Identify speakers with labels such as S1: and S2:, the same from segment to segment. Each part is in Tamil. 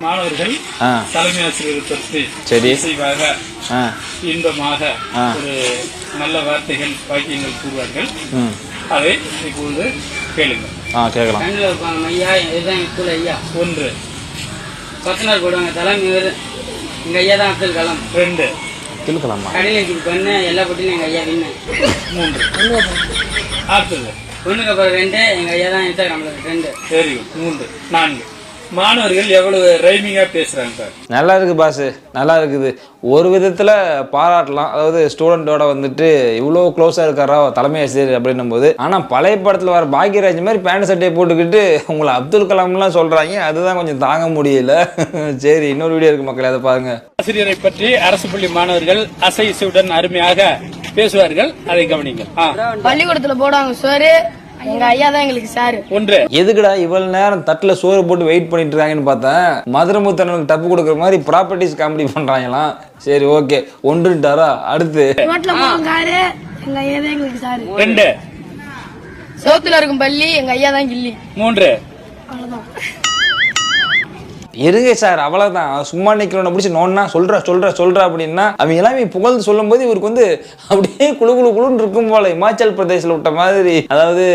S1: மாணவர்கள் தலைமை ஆசிரியரை பற்றி இசைவாக இன்பமாக ஒரு நல்ல வார்த்தைகள் வாக்கியங்கள் கூறுவார்கள். அதை இப்பொழுது கேளுங்கள்.
S2: கேட்கலாம்.
S3: ஐயா இதுதான் ஸ்கூல் ஐயா.
S1: 1
S3: பத்தனார் போடுவாங்க தலைமை எங்க ஐயா தான் அப்துல் கலாம்.
S1: 2
S3: அப்துல் கலாம் கடையில் பண்ண எல்லா போட்டியும் எங்க ஐயா வின்னு.
S1: 3 அடுத்தது
S3: 1க்கு அப்புறம் 2 எங்க ஐயா தான் இன்ஸ்டாகிராம்ல 2.
S1: Very good. 3 4 மாணவர்கள் எவ்வளவு ரைமிங்கா பேசுறாங்க சார்.
S2: நல்லா இருக்கு பாஸ், நல்லா இருக்குது. ஒரு விதத்துல பாராட்டலாம். அதாவது ஸ்டூடெண்டோட வந்துட்டு இவ்வளோ க்ளோஸா இருக்காரா தலைமை ஆசிரியர் அப்படின்னும் போது. ஆனா பழைய படத்துல வர பாக்யராஜ் மாதிரி பேண்ட் சட்டையை போட்டுக்கிட்டு உங்களை அப்துல் கலாம்லாம் சொல்றாங்க. அதுதான் கொஞ்சம் தாங்க முடியல. சரி, இன்னொரு வீடியோ இருக்கு மக்களே, அதை பாருங்க.
S1: ஆசிரியரை பற்றி அரசு பள்ளி மாணவர்கள் அசை இசையுடன் அருமையாக பேசுவார்கள். அதை கவனிங்க.
S4: பள்ளிக்கூடத்துல போடுவாங்க சோறு, எங்க ஐயா தான் எங்களுக்கு சாரு.
S1: 1
S2: எதுக்குடா இவ்வளவு நேரம் தட்டுல சோறு போட்டு வெயிட் பண்ணிட்டு இருக்காங்கன்னு பார்த்தேன். மதுரமுத்தனுக்கு டப்பு கொடுக்குற மாதிரி ப்ராப்பர்ட்டிஸ் காமெடி பண்றாங்களாம். சரி, ஓகே. 1ன்றாரா? அடுத்து
S4: எங்க ஐயா தான் எங்களுக்கு சாரு.
S1: 2
S4: சோத்துல இருக்கும் பள்ளி, எங்க ஐயா தான் கில்லி.
S1: 3
S2: இருங்க சார், அவ்வளவுதான். சும்மா நிக்கிறவனை பிடிச்சி நோன்னா சொல்ற அப்படின்னா அவங்க எல்லாமே புகழ்ந்து சொல்லும் போது இவருக்கு வந்து அப்படியே குழுன்னு இருக்கும் போல இமாச்சல் பிரதேசில் விட்ட மாதிரி. அதாவது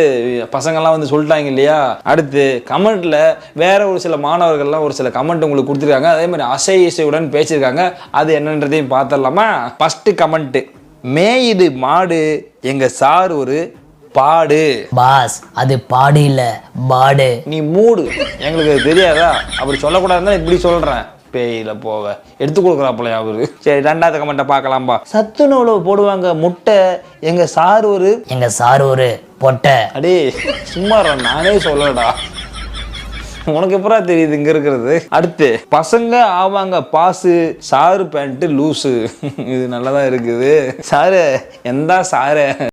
S2: பசங்கள்லாம் வந்து சொல்லிட்டாங்க இல்லையா. அடுத்து கமெண்ட்ல வேற ஒரு சில மாணவர்கள்லாம் ஒரு சில கமெண்ட் உங்களுக்கு கொடுத்துருக்காங்க. அதே மாதிரி அசை இசையுடன் பேசியிருக்காங்க. அது என்னன்றதையும் பார்த்துடலாமா? ஃபர்ஸ்ட் கமெண்ட், மேயுது மாடு எங்க சார் ஒரு பாடு.
S3: பாஸ், அது பாடு இல்ல பாடு.
S2: நீ மூடு, எங்களுக்கு தெரியாதா? அப்படி சொல்லக்கூடாதுன்னு இப்படி சொல்றேன். பேயில போவ எடுத்து கொடுக்குறாப்புல அவரு. சரி, 2வது கமெண்ட்டை பார்க்கலாம்பா. சத்துணவுல போடுவாங்க முட்டை எங்க சார் ஒரு பொட்டை. அடே சும்மா நானே சொல்லடா, உனக்கு எப்பரா தெரியுது இங்க இருக்கிறது. அடுத்து பசங்க ஆவாங்க பாசு சாரு பேண்ட் லூசு. இது நல்லதா இருக்குது. சாரு எந்த சாரு